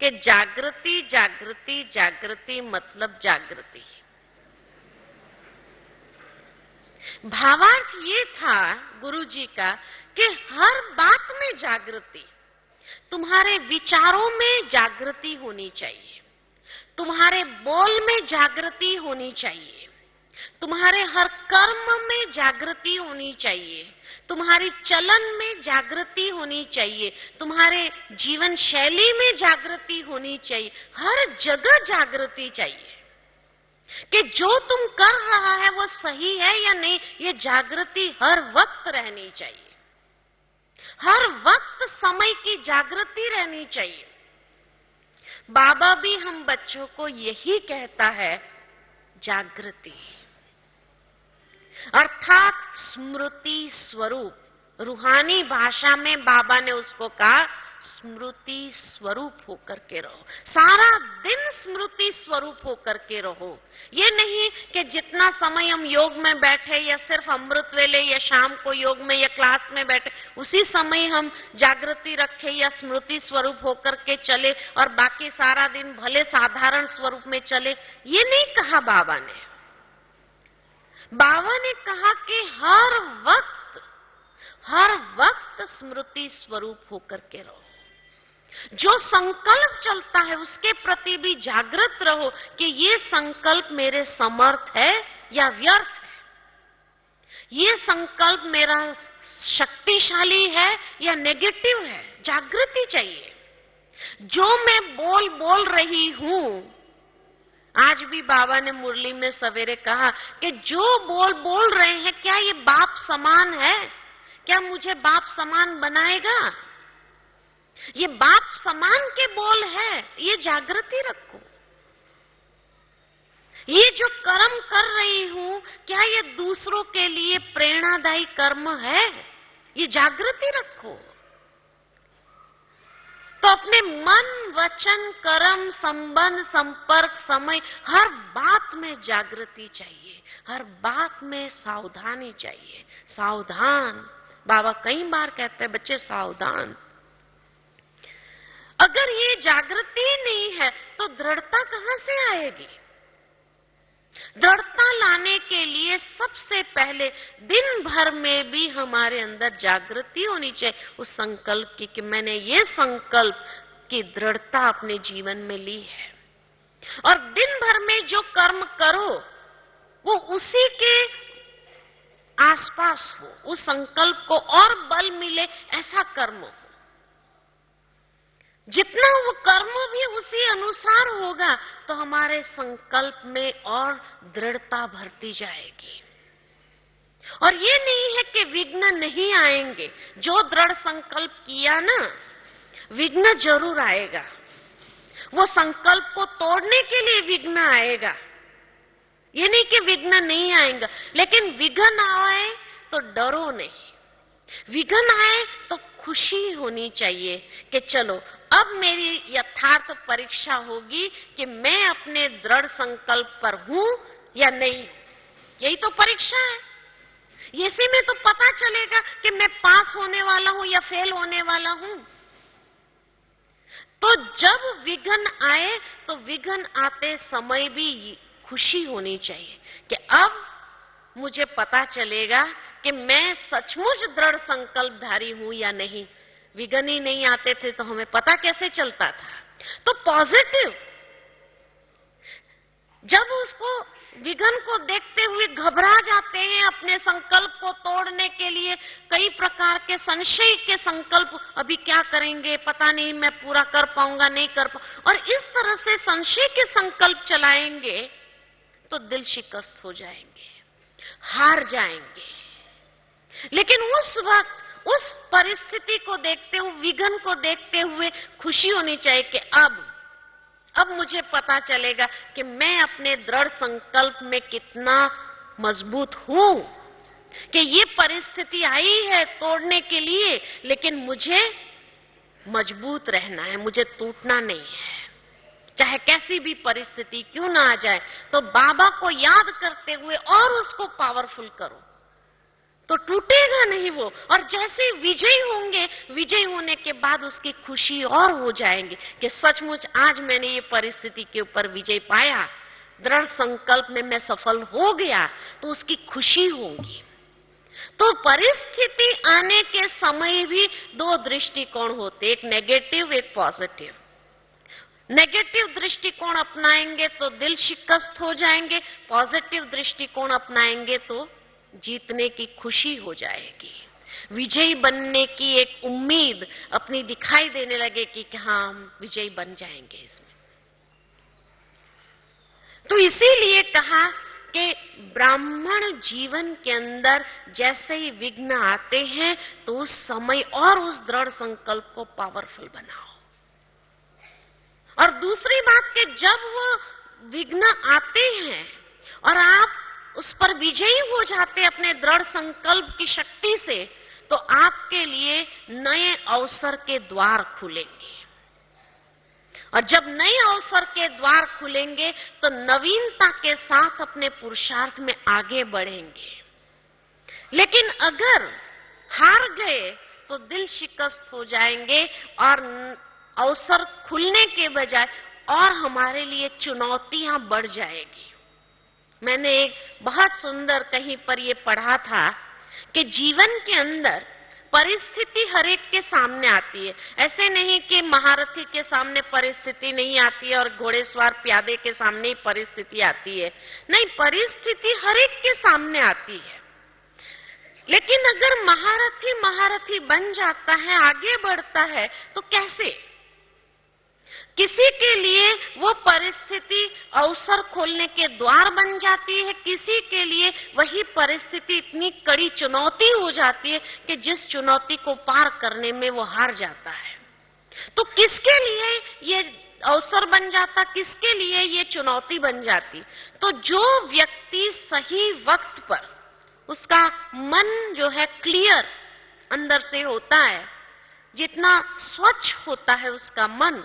कि जागृति जागृति जागृति मतलब जागृति। भावार्थ ये था गुरुजी का कि हर बात में जागृति, तुम्हारे विचारों में जागृति होनी चाहिए, तुम्हारे बोल में जागृति होनी चाहिए, तुम्हारे हर कर्म में जागृति होनी चाहिए, तुम्हारी चलन में जागृति होनी चाहिए, तुम्हारे जीवन शैली में जागृति होनी चाहिए, हर जगह जागृति चाहिए कि जो तुम कर रहा है वो सही है या नहीं। ये जागृति हर वक्त रहनी चाहिए, हर वक्त समय की जागृति रहनी चाहिए। बाबा भी हम बच्चों को यही कहता है, जागृति अर्थात स्मृति स्वरूप। रूहानी भाषा में बाबा ने उसको कहा स्मृति स्वरूप होकर के रहो, सारा दिन स्मृति स्वरूप होकर के रहो। ये नहीं कि जितना समय हम योग में बैठे या सिर्फ अमृत वेले या शाम को योग में या क्लास में बैठे उसी समय हम जागृति रखे या स्मृति स्वरूप होकर के चले और बाकी सारा दिन भले साधारण स्वरूप में चले। ये नहीं कहा बाबा ने। बाबा ने कहा कि हर वक्त स्मृति स्वरूप होकर के रहो। जो संकल्प चलता है उसके प्रति भी जागृत रहो कि ये संकल्प मेरे समर्थ है या व्यर्थ है, ये संकल्प मेरा शक्तिशाली है या नेगेटिव है। जागृति चाहिए। जो मैं बोल रही हूं, आज भी बाबा ने मुरली में सवेरे कहा कि जो बोल रहे हैं क्या ये बाप समान है, क्या मुझे बाप समान बनाएगा। ये बाप समान के बोल है, ये जागृति रखो। ये जो कर्म कर रही हूं क्या ये दूसरों के लिए प्रेरणादायी कर्म है, ये जागृति रखो। तो अपने मन, वचन, कर्म, संबंध, संपर्क, समय, हर बात में जागृति चाहिए, हर बात में सावधानी चाहिए। सावधान, बाबा कई बार कहते हैं बच्चे सावधान। अगर ये जागृति नहीं है तो दृढ़ता कहां से आएगी? दृढ़ता लाने के लिए सबसे पहले दिन भर में भी हमारे अंदर जागृति होनी चाहिए उस संकल्प की कि मैंने ये संकल्प की दृढ़ता अपने जीवन में ली है, और दिन भर में जो कर्म करो वो उसी के आसपास हो, उस संकल्प को और बल मिले ऐसा कर्म हो। जितना वो कर्म भी उसी अनुसार होगा तो हमारे संकल्प में और दृढ़ता भरती जाएगी। और ये नहीं है कि विघ्न नहीं आएंगे, जो दृढ़ संकल्प किया ना, विघ्न जरूर आएगा। वो संकल्प को तोड़ने के लिए विघ्न आएगा, ये नहीं कि विघ्न नहीं आएगा, लेकिन विघ्न आए तो डरो नहीं, विघ्न आए तो खुशी होनी चाहिए कि चलो अब मेरी यथार्थ परीक्षा होगी कि मैं अपने दृढ़ संकल्प पर हूं या नहीं। यही तो परीक्षा है, इसी में तो पता चलेगा कि मैं पास होने वाला हूं या फेल होने वाला हूं। तो जब विघ्न आए तो विघ्न आते समय भी खुशी होनी चाहिए कि अब मुझे पता चलेगा कि मैं सचमुच दृढ़ संकल्पधारी हूं या नहीं। विघ्न ही नहीं आते थे तो हमें पता कैसे चलता था? तो पॉजिटिव, जब उसको विघ्न को देखते हुए घबरा जाते हैं अपने संकल्प को तोड़ने के लिए, कई प्रकार के संशय के संकल्प, अभी क्या करेंगे पता नहीं, मैं पूरा कर पाऊंगा नहीं कर पाऊंगा, और इस तरह से संशय के संकल्प चलाएंगे तो दिल शिकस्त हो जाएंगे, हार जाएंगे। लेकिन उस वक्त उस परिस्थिति को देखते हुए, विघ्न को देखते हुए खुशी होनी चाहिए कि अब मुझे पता चलेगा कि मैं अपने दृढ़ संकल्प में कितना मजबूत हूं, कि ये परिस्थिति आई है तोड़ने के लिए, लेकिन मुझे मजबूत रहना है, मुझे टूटना नहीं है। चाहे कैसी भी परिस्थिति क्यों ना आ जाए, तो बाबा को याद करते हुए और उसको पावरफुल करो तो टूटेगा नहीं वो। और जैसे विजयी होंगे, विजयी होने के बाद उसकी खुशी और हो जाएंगे कि सचमुच आज मैंने ये परिस्थिति के ऊपर विजय पाया, दृढ़ संकल्प में मैं सफल हो गया, तो उसकी खुशी होगी। तो परिस्थिति आने के समय भी दो दृष्टिकोण होते, एक नेगेटिव एक पॉजिटिव। नेगेटिव दृष्टिकोण अपनाएंगे तो दिल शिकस्त हो जाएंगे, पॉजिटिव दृष्टिकोण अपनाएंगे तो जीतने की खुशी हो जाएगी, विजयी बनने की एक उम्मीद अपनी दिखाई देने लगेगी कि हाँ हम विजयी बन जाएंगे इसमें। तो इसीलिए कहा कि ब्राह्मण जीवन के अंदर जैसे ही विघ्न आते हैं तो उस समय और उस दृढ़ संकल्प को पावरफुल बनाओ। और दूसरी बात कि जब वो विघ्न आते हैं और आप उस पर विजयी हो जाते अपने दृढ़ संकल्प की शक्ति से, तो आपके लिए नए अवसर के द्वार खुलेंगे। और जब नए अवसर के द्वार खुलेंगे तो नवीनता के साथ अपने पुरुषार्थ में आगे बढ़ेंगे। लेकिन अगर हार गए तो दिल शिकस्त हो जाएंगे और अवसर खुलने के बजाय और हमारे लिए चुनौतियां बढ़ जाएगी। मैंने एक बहुत सुंदर कहीं पर यह पढ़ा था कि जीवन के अंदर परिस्थिति हर एक के सामने आती है। ऐसे नहीं कि महारथी के सामने परिस्थिति नहीं आती है और घोड़ेसवार प्यादे के सामने ही परिस्थिति आती है। नहीं, परिस्थिति हर एक के सामने आती है। लेकिन अगर महारथी बन जाता है, आगे बढ़ता है, तो कैसे? किसी के लिए वो परिस्थिति अवसर खोलने के द्वार बन जाती है, किसी के लिए वही परिस्थिति इतनी कड़ी चुनौती हो जाती है कि जिस चुनौती को पार करने में वो हार जाता है। तो किसके लिए ये अवसर बन जाता, किसके लिए ये चुनौती बन जाती? तो जो व्यक्ति सही वक्त पर उसका मन जो है क्लियर अंदर से होता है, जितना स्वच्छ होता है उसका मन,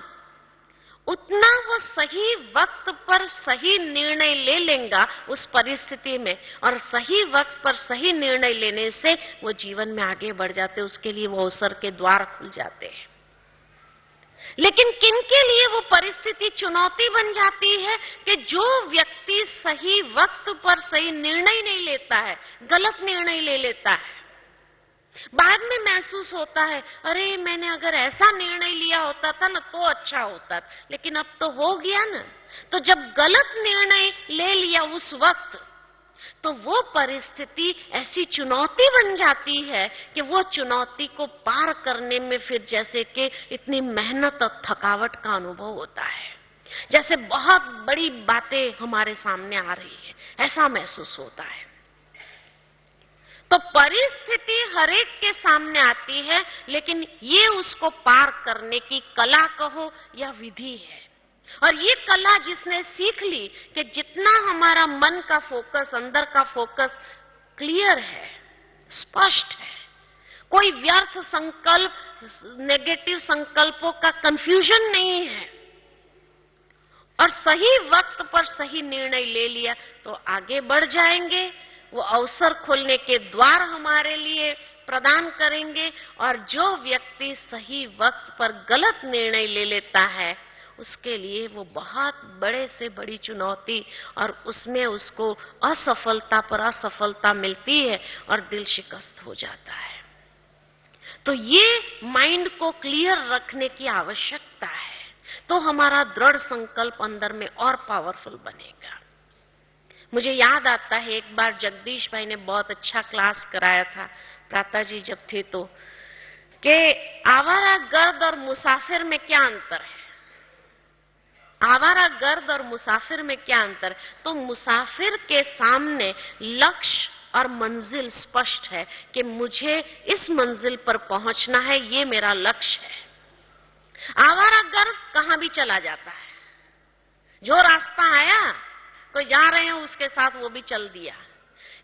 उतना वो सही वक्त पर सही निर्णय ले लेगा उस परिस्थिति में, और सही वक्त पर सही निर्णय लेने से वो जीवन में आगे बढ़ जाते, उसके लिए वो अवसर के द्वार खुल जाते हैं। लेकिन किनके लिए वो परिस्थिति चुनौती बन जाती है कि जो व्यक्ति सही वक्त पर सही निर्णय नहीं लेता है, गलत निर्णय ले लेता है। बाद में महसूस होता है, अरे मैंने अगर ऐसा निर्णय लिया होता था ना तो अच्छा होता, लेकिन अब तो हो गया ना। तो जब गलत निर्णय ले लिया उस वक्त, तो वो परिस्थिति ऐसी चुनौती बन जाती है कि वो चुनौती को पार करने में फिर जैसे कि इतनी मेहनत और थकावट का अनुभव होता है, जैसे बहुत बड़ी बातें हमारे सामने आ रही है, ऐसा महसूस होता है। तो परिस्थिति हर एक के सामने आती है, लेकिन ये उसको पार करने की कला कहो या विधि है। और ये कला जिसने सीख ली कि जितना हमारा मन का फोकस, अंदर का फोकस क्लियर है, स्पष्ट है, कोई व्यर्थ संकल्प, नेगेटिव संकल्पों का कंफ्यूजन नहीं है, और सही वक्त पर सही निर्णय ले लिया तो आगे बढ़ जाएंगे। वो अवसर खोलने के द्वार हमारे लिए प्रदान करेंगे, और जो व्यक्ति सही वक्त पर गलत निर्णय ले लेता है उसके लिए वो बहुत बड़े से बड़ी चुनौती, और उसमें उसको असफलता पर असफलता मिलती है और दिल शिकस्त हो जाता है। तो ये माइंड को क्लियर रखने की आवश्यकता है, तो हमारा दृढ़ संकल्प अंदर में और पावरफुल बनेगा। मुझे याद आता है एक बार जगदीश भाई ने बहुत अच्छा क्लास कराया था, प्राता जी जब थे तो, कि आवारागर्द और मुसाफिर में क्या अंतर है। आवारागर्द और मुसाफिर में क्या अंतर? तो मुसाफिर के सामने लक्ष्य और मंजिल स्पष्ट है कि मुझे इस मंजिल पर पहुंचना है, ये मेरा लक्ष्य है। आवारागर्द कहां भी चला जाता है, जो रास्ता आया, कोई जा रहे हो उसके साथ वो भी चल दिया।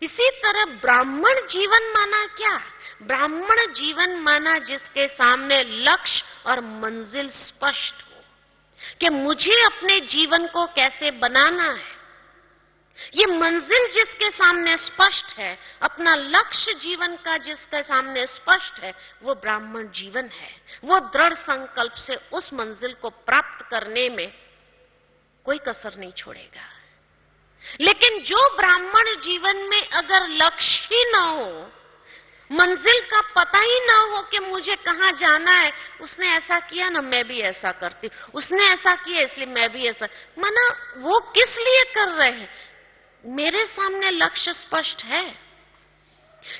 इसी तरह ब्राह्मण जीवन माना क्या? ब्राह्मण जीवन माना जिसके सामने लक्ष्य और मंजिल स्पष्ट हो कि मुझे अपने जीवन को कैसे बनाना है। ये मंजिल जिसके सामने स्पष्ट है, अपना लक्ष्य जीवन का जिसके सामने स्पष्ट है, वो ब्राह्मण जीवन है। वो दृढ़ संकल्प से उस मंजिल को प्राप्त करने में कोई कसर नहीं छोड़ेगा। लेकिन जो ब्राह्मण जीवन में अगर लक्ष्य ही ना हो, मंजिल का पता ही ना हो कि मुझे कहां जाना है, उसने ऐसा किया ना मैं भी ऐसा करती, उसने ऐसा किया इसलिए मैं भी ऐसा, माना वो किस लिए कर रहे हैं? मेरे सामने लक्ष्य स्पष्ट है,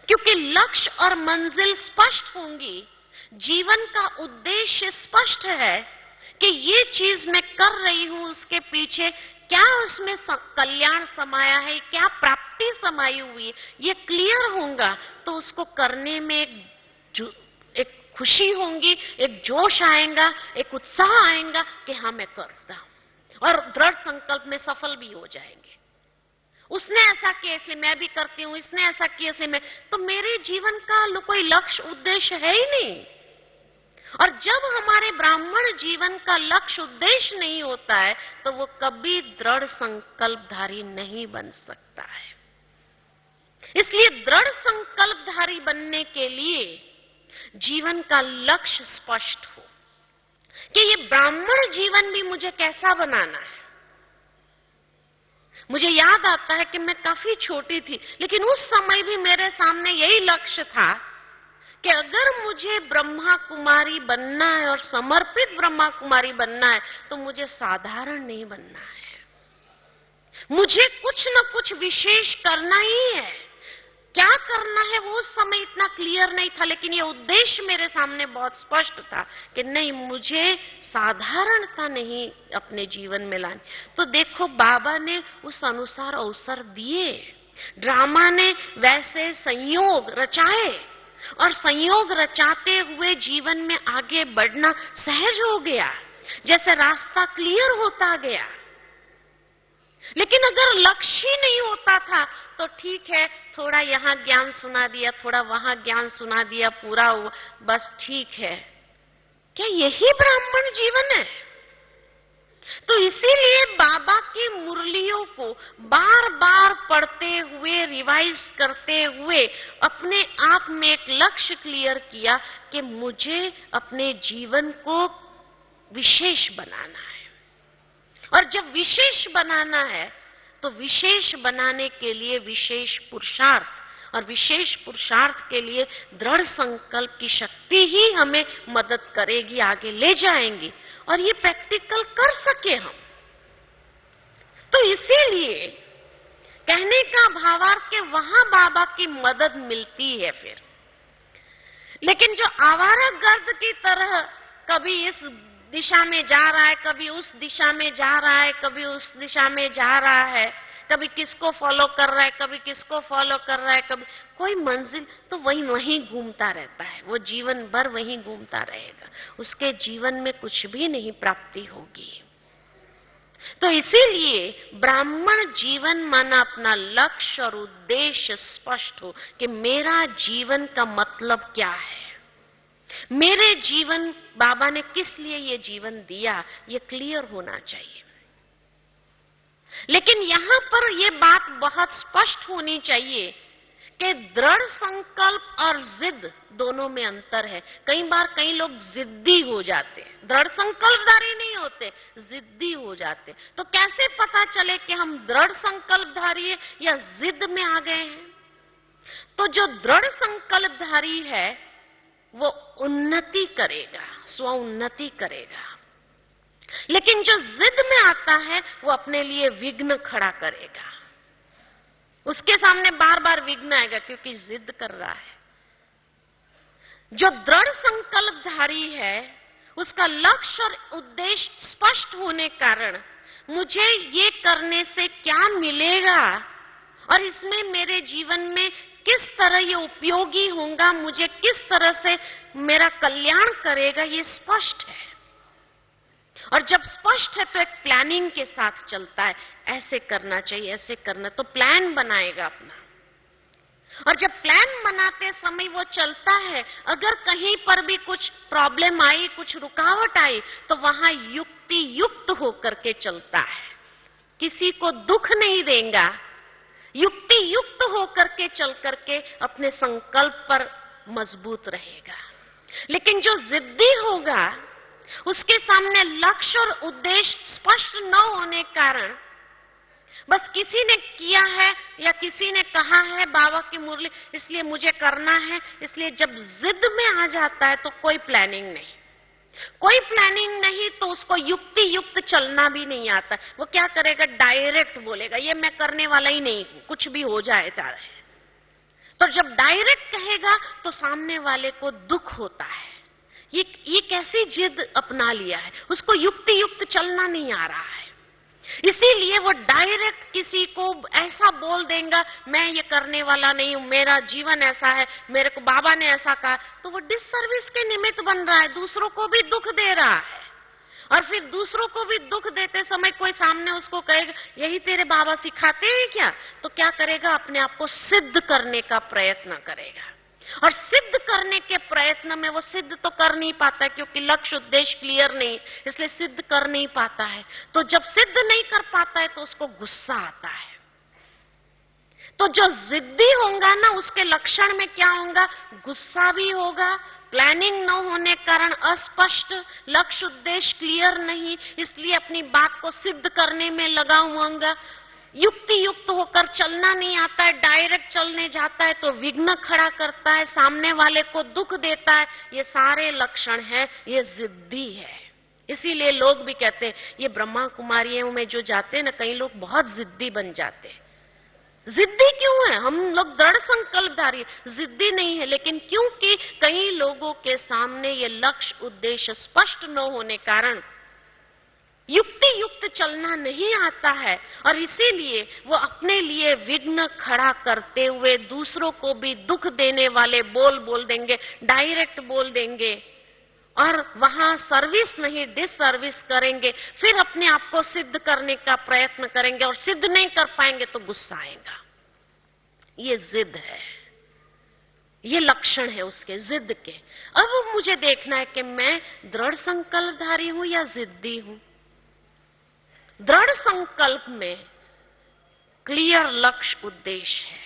क्योंकि लक्ष्य और मंजिल स्पष्ट होंगी, जीवन का उद्देश्य स्पष्ट है कि ये चीज मैं कर रही हूं, उसके पीछे क्या उसमें कल्याण समाया है, क्या प्राप्ति समाई हुई है, ये क्लियर होगा तो उसको करने में एक खुशी होंगी, एक जोश आएगा, एक उत्साह आएगा कि हाँ मैं करता हूं, और दृढ़ संकल्प में सफल भी हो जाएंगे। उसने ऐसा किया इसलिए मैं भी करती हूं, इसने ऐसा किया इसलिए मैं, तो मेरे जीवन का कोई लक्ष्य उद्देश्य है ही नहीं। और जब हमारे ब्राह्मण जीवन का लक्ष्य उद्देश्य नहीं होता है तो वो कभी दृढ़ संकल्पधारी नहीं बन सकता है। इसलिए दृढ़ संकल्पधारी बनने के लिए जीवन का लक्ष्य स्पष्ट हो कि ये ब्राह्मण जीवन भी मुझे कैसा बनाना है। मुझे याद आता है कि मैं काफी छोटी थी, लेकिन उस समय भी मेरे सामने यही लक्ष्य था कि अगर मुझे ब्रह्मा कुमारी बनना है और समर्पित ब्रह्मा कुमारी बनना है तो मुझे साधारण नहीं बनना है, मुझे कुछ न कुछ विशेष करना ही है। क्या करना है वो उस समय इतना क्लियर नहीं था, लेकिन ये उद्देश्य मेरे सामने बहुत स्पष्ट था कि नहीं, मुझे साधारणता नहीं अपने जीवन में लानी। तो देखो बाबा ने उस अनुसार अवसर दिए, ड्रामा ने वैसे संयोग रचाए, और संयोग रचाते हुए जीवन में आगे बढ़ना सहज हो गया, जैसे रास्ता क्लियर होता गया। लेकिन अगर लक्ष्य ही नहीं होता था तो ठीक है, थोड़ा यहां ज्ञान सुना दिया, थोड़ा वहां ज्ञान सुना दिया, पूरा बस ठीक है, क्या यही ब्राह्मण जीवन है? तो इसीलिए बाबा की मुरलियों को बार बार पढ़ते हुए, रिवाइज करते हुए अपने आप में एक लक्ष्य क्लियर किया कि मुझे अपने जीवन को विशेष बनाना है। और जब विशेष बनाना है तो विशेष बनाने के लिए विशेष पुरुषार्थ, और विशेष पुरुषार्थ के लिए दृढ़ संकल्प की शक्ति ही हमें मदद करेगी, आगे ले जाएंगी और ये प्रैक्टिकल कर सके हम। तो इसीलिए कहने का भावार्थ कि वहां बाबा की मदद मिलती है फिर। लेकिन जो आवारा गर्द की तरह कभी इस दिशा में जा रहा है, कभी उस दिशा में जा रहा है, कभी उस दिशा में जा रहा है, कभी किसको फॉलो कर रहा है, कभी किसको फॉलो कर रहा है, कभी कोई मंजिल, तो वहीं घूमता रहता है। वो जीवन भर वहीं घूमता रहेगा, उसके जीवन में कुछ भी नहीं प्राप्ति होगी। तो इसीलिए ब्राह्मण जीवन माना अपना लक्ष्य और उद्देश्य स्पष्ट हो कि मेरा जीवन का मतलब क्या है, मेरे जीवन, बाबा ने किस लिए ये जीवन दिया, ये क्लियर होना चाहिए। लेकिन यहां पर यह बात बहुत स्पष्ट होनी चाहिए कि दृढ़ संकल्प और जिद दोनों में अंतर है। कई बार कई लोग जिद्दी हो जाते हैं, दृढ़ संकल्पधारी नहीं होते, जिद्दी हो जाते। तो कैसे पता चले कि हम दृढ़ संकल्पधारी है या जिद में आ गए हैं? तो जो दृढ़ संकल्पधारी है वो उन्नति करेगा, स्व उन्नति करेगा। लेकिन जो जिद में आता है वो अपने लिए विघ्न खड़ा करेगा, उसके सामने बार बार विघ्न आएगा क्योंकि जिद कर रहा है। जो दृढ़ संकल्पधारी है उसका लक्ष्य और उद्देश्य स्पष्ट होने कारण मुझे ये करने से क्या मिलेगा और इसमें मेरे जीवन में किस तरह ये उपयोगी होगा, मुझे किस तरह से मेरा कल्याण करेगा, ये स्पष्ट है। और जब स्पष्ट है तो एक प्लानिंग के साथ चलता है, ऐसे करना चाहिए, ऐसे करना, तो प्लान बनाएगा अपना। और जब प्लान बनाते समय वो चलता है, अगर कहीं पर भी कुछ प्रॉब्लम आई, कुछ रुकावट आई, तो वहां युक्ति युक्त होकर के चलता है, किसी को दुख नहीं देगा, युक्ति युक्त होकर के चल करके अपने संकल्प पर मजबूत रहेगा। लेकिन जो जिद्दी होगा उसके सामने लक्ष्य और उद्देश्य स्पष्ट न होने कारण बस किसी ने किया है या किसी ने कहा है बाबा की मुरली इसलिए मुझे करना है, इसलिए जब जिद में आ जाता है तो कोई प्लानिंग नहीं, कोई प्लानिंग नहीं, तो उसको युक्ति युक्त चलना भी नहीं आता। वो क्या करेगा, डायरेक्ट बोलेगा ये मैं करने वाला ही नहीं हूं, कुछ भी हो जाए चाहे। तो जब डायरेक्ट कहेगा तो सामने वाले को दुख होता है, ये कैसी जिद अपना लिया है, उसको युक्ति युक्त चलना नहीं आ रहा है। इसीलिए वो डायरेक्ट किसी को ऐसा बोल देगा मैं ये करने वाला नहीं हूं, मेरा जीवन ऐसा है, मेरे को बाबा ने ऐसा कहा, तो वो डिससर्विस के निमित्त बन रहा है, दूसरों को भी दुख दे रहा है। और फिर दूसरों को भी दुख देते समय कोई सामने उसको कहेगा यही तेरे बाबा सिखाते हैं क्या, तो क्या करेगा, अपने आप को सिद्ध करने का प्रयत्न करेगा। और सिद्ध करने के प्रयत्न में वो सिद्ध तो कर नहीं पाता क्योंकि लक्ष्य उद्देश्य क्लियर नहीं, इसलिए सिद्ध कर नहीं पाता है। तो जब सिद्ध नहीं कर पाता है तो उसको गुस्सा आता है। तो जो जिद्दी होगा ना उसके लक्षण में क्या होगा, गुस्सा भी होगा, प्लानिंग न होने कारण अस्पष्ट, लक्ष्य उद्देश्य क्लियर नहीं, इसलिए अपनी बात को सिद्ध करने में लगा हुआ, युक्ति युक्त होकर चलना नहीं आता है, डायरेक्ट चलने जाता है तो विघ्न खड़ा करता है, सामने वाले को दुख देता है। ये सारे लक्षण हैं, ये जिद्दी है। इसीलिए लोग भी कहते हैं ये ब्रह्मा कुमारियों में जो जाते हैं ना, कई लोग बहुत जिद्दी बन जाते हैं। जिद्दी क्यों है, हम लोग दृढ़ संकल्पधारी, जिद्दी नहीं है, लेकिन क्योंकि कई लोगों के सामने ये लक्ष्य उद्देश्य स्पष्ट न होने कारण युक्ति युक्त चलना नहीं आता है, और इसीलिए वो अपने लिए विघ्न खड़ा करते हुए दूसरों को भी दुख देने वाले बोल देंगे, डायरेक्ट बोल देंगे, और वहां सर्विस नहीं डिससर्विस करेंगे, फिर अपने आप को सिद्ध करने का प्रयत्न करेंगे और सिद्ध नहीं कर पाएंगे तो गुस्सा आएगा। ये जिद है, ये लक्षण है उसके, जिद के। अब मुझे देखना है कि मैं दृढ़ संकल्पधारी हूं या जिद्दी हूं। दृढ़ संकल्प में क्लियर लक्ष्य उद्देश्य है।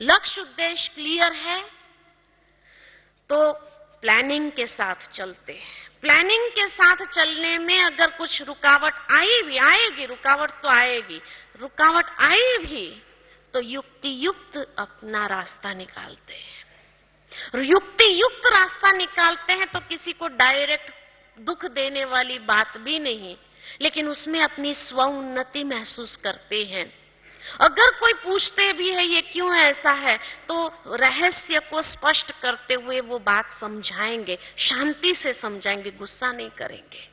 लक्ष्य उद्देश्य क्लियर है तो प्लानिंग के साथ चलते हैं। प्लानिंग के साथ चलने में अगर कुछ रुकावट आएगी, रुकावट तो आएगी, रुकावट आई भी तो युक्ति युक्त अपना रास्ता निकालते हैं। युक्ति युक्त रास्ता निकालते हैं तो किसी को डायरेक्ट दुख देने वाली बात भी नहीं, लेकिन उसमें अपनी स्व उन्नति महसूस करते हैं। अगर कोई पूछते भी है ये क्यों ऐसा है, तो रहस्य को स्पष्ट करते हुए वो बात समझाएंगे, शांति से समझाएंगे, गुस्सा नहीं करेंगे।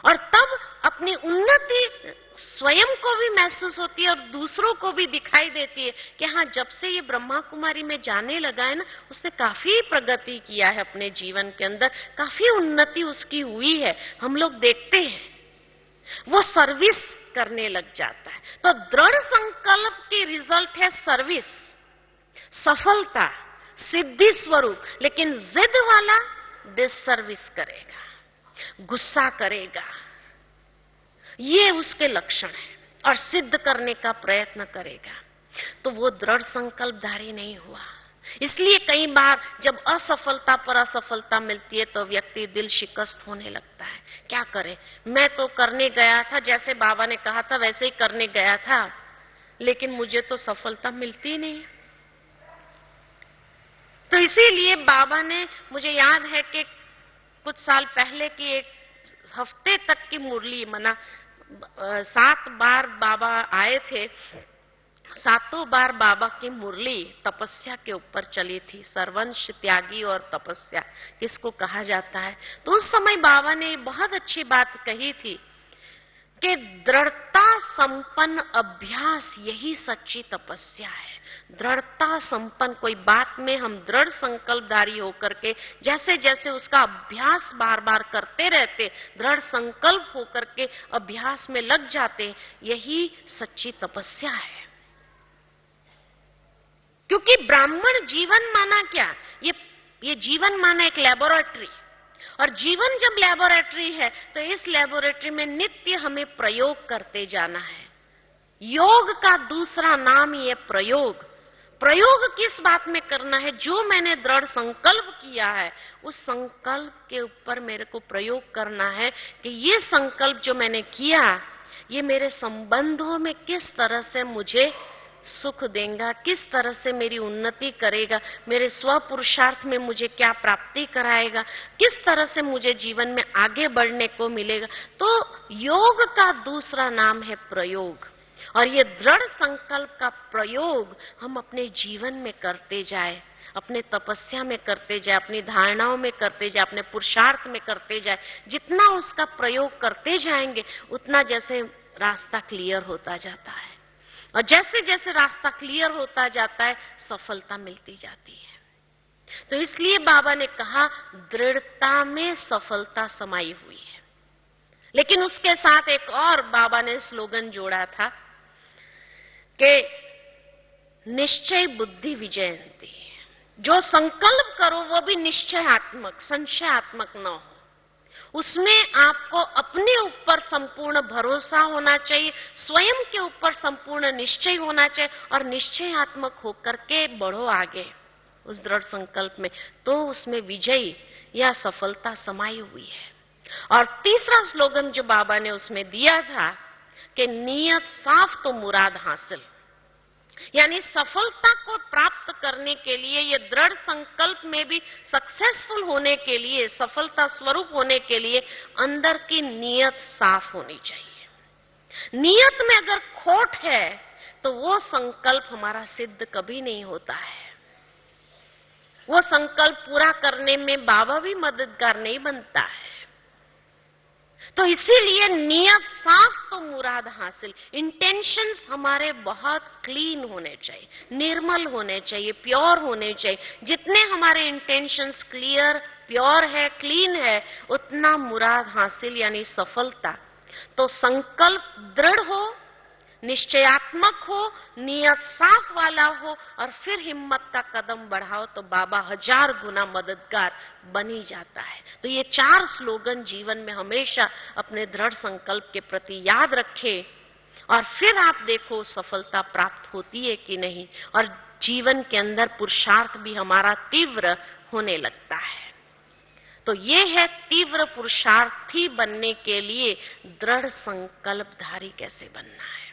और तब अपनी उन्नति स्वयं को भी महसूस होती है और दूसरों को भी दिखाई देती है कि हाँ, जब से ये ब्रह्मा कुमारी में जाने लगा है ना, उसने काफी प्रगति किया है अपने जीवन के अंदर, काफी उन्नति उसकी हुई है। हम लोग देखते हैं वो सर्विस करने लग जाता है। तो दृढ़ संकल्प की रिजल्ट है सर्विस, सफलता, सिद्धि स्वरूप। लेकिन जिद वाला डिससर्विस करेगा, गुस्सा करेगा, ये उसके लक्षण है, और सिद्ध करने का प्रयत्न करेगा, तो वो दृढ़ संकल्पधारी नहीं हुआ। इसलिए कई बार जब असफलता पर असफलता मिलती है तो व्यक्ति दिल शिकस्त होने लगता है। क्या करे, मैं तो करने गया था, जैसे बाबा ने कहा था वैसे ही करने गया था, लेकिन मुझे तो सफलता मिलती नहीं। तो इसीलिए बाबा ने, मुझे याद है कि कुछ साल पहले की एक हफ्ते तक की मुरली मना 7 बार बाबा आए थे, 7 बार बाबा की मुरली तपस्या के ऊपर चली थी। सर्वंश त्यागी और तपस्या किसको कहा जाता है। तो उस समय बाबा ने बहुत अच्छी बात कही थी कि दृढ़ता संपन्न अभ्यास यही सच्ची तपस्या है। दृढ़ता संपन्न, कोई बात में हम दृढ़ संकल्पधारी होकर के जैसे जैसे उसका अभ्यास बार बार करते रहते, दृढ़ संकल्प होकर के अभ्यास में लग जाते, यही सच्ची तपस्या है। क्योंकि ब्राह्मण जीवन माना क्या, ये जीवन माना एक लेबोरेटरी, और जीवन जब लेबोरेटरी है तो इस लेबोरेटरी में नित्य हमें प्रयोग करते जाना है। योग का दूसरा नाम ही है प्रयोग। प्रयोग किस बात में करना है, जो मैंने दृढ़ संकल्प किया है उस संकल्प के ऊपर मेरे को प्रयोग करना है कि ये संकल्प जो मैंने किया ये मेरे संबंधों में किस तरह से मुझे सुख देगा, किस तरह से मेरी उन्नति करेगा, मेरे स्व पुरुषार्थ में मुझे क्या प्राप्ति कराएगा, किस तरह से मुझे जीवन में आगे बढ़ने को मिलेगा। तो योग का दूसरा नाम है प्रयोग, और ये दृढ़ संकल्प का प्रयोग हम अपने जीवन में करते जाए, अपने तपस्या में करते जाए, अपनी धारणाओं में करते जाए, अपने पुरुषार्थ में करते जाए। जितना उसका प्रयोग करते जाएंगे उतना जैसे रास्ता क्लियर होता जाता है, और जैसे जैसे रास्ता क्लियर होता जाता है सफलता मिलती जाती है। तो इसलिए बाबा ने कहा दृढ़ता में सफलता समाई हुई है। लेकिन उसके साथ एक और बाबा ने स्लोगन जोड़ा था कि निश्चय बुद्धि विजयंती। जो संकल्प करो वो भी निश्चयात्मक, संशयात्मक न हो। उसमें आपको अपने ऊपर संपूर्ण भरोसा होना चाहिए, स्वयं के ऊपर संपूर्ण निश्चय होना चाहिए, और निश्चयात्मक होकर के बढ़ो आगे उस दृढ़ संकल्प में, तो उसमें विजय या सफलता समाई हुई है। और तीसरा स्लोगन जो बाबा ने उसमें दिया था कि नियत साफ तो मुराद हासिल, यानी सफलता को प्राप्त करने के लिए, ये दृढ़ संकल्प में भी सक्सेसफुल होने के लिए, सफलता स्वरूप होने के लिए अंदर की नियत साफ होनी चाहिए। नियत में अगर खोट है तो वो संकल्प हमारा सिद्ध कभी नहीं होता है। वो संकल्प पूरा करने में बाबा भी मददगार नहीं बनता है। तो इसीलिए नियत साफ तो मुराद हासिल। इंटेंशंस हमारे बहुत क्लीन होने चाहिए, निर्मल होने चाहिए, प्योर होने चाहिए। जितने हमारे इंटेंशंस क्लियर, प्योर है, क्लीन है, उतना मुराद हासिल यानी सफलता। तो संकल्प दृढ़ हो, निश्चयात्मक हो, नियत साफ वाला हो और फिर हिम्मत का कदम बढ़ाओ तो बाबा 1000 गुना मददगार बन ही जाता है। तो ये 4 स्लोगन जीवन में हमेशा अपने दृढ़ संकल्प के प्रति याद रखें और फिर आप देखो सफलता प्राप्त होती है कि नहीं, और जीवन के अंदर पुरुषार्थ भी हमारा तीव्र होने लगता है। तो ये है तीव्र पुरुषार्थी बनने के लिए दृढ़ संकल्पधारी कैसे बनना है,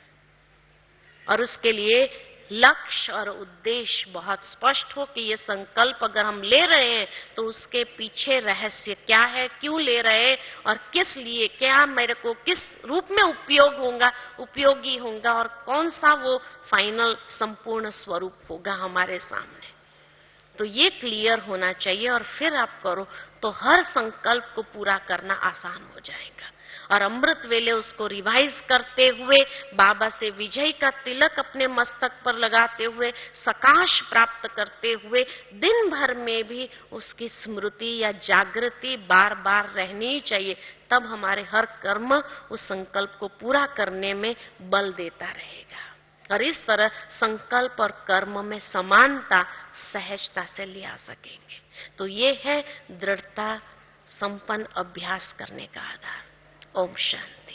और उसके लिए लक्ष्य और उद्देश्य बहुत स्पष्ट हो कि ये संकल्प अगर हम ले रहे हैं तो उसके पीछे रहस्य क्या है, क्यों ले रहे हैं और किस लिए, क्या मेरे को किस रूप में उपयोगी होगा और कौन सा वो फाइनल संपूर्ण स्वरूप होगा हमारे सामने। तो ये क्लियर होना चाहिए और फिर आप करो तो हर संकल्प को पूरा करना आसान हो जाएगा। और अमृत वेले उसको रिवाइज करते हुए, बाबा से विजय का तिलक अपने मस्तक पर लगाते हुए, सकाश प्राप्त करते हुए, दिन भर में भी उसकी स्मृति या जागृति बार बार रहनी ही चाहिए। तब हमारे हर कर्म उस संकल्प को पूरा करने में बल देता रहेगा और इस तरह संकल्प और कर्म में समानता सहजता से ले आ सकेंगे। तो ये है दृढ़ता संपन्न अभ्यास करने का आधार। ओम शांति।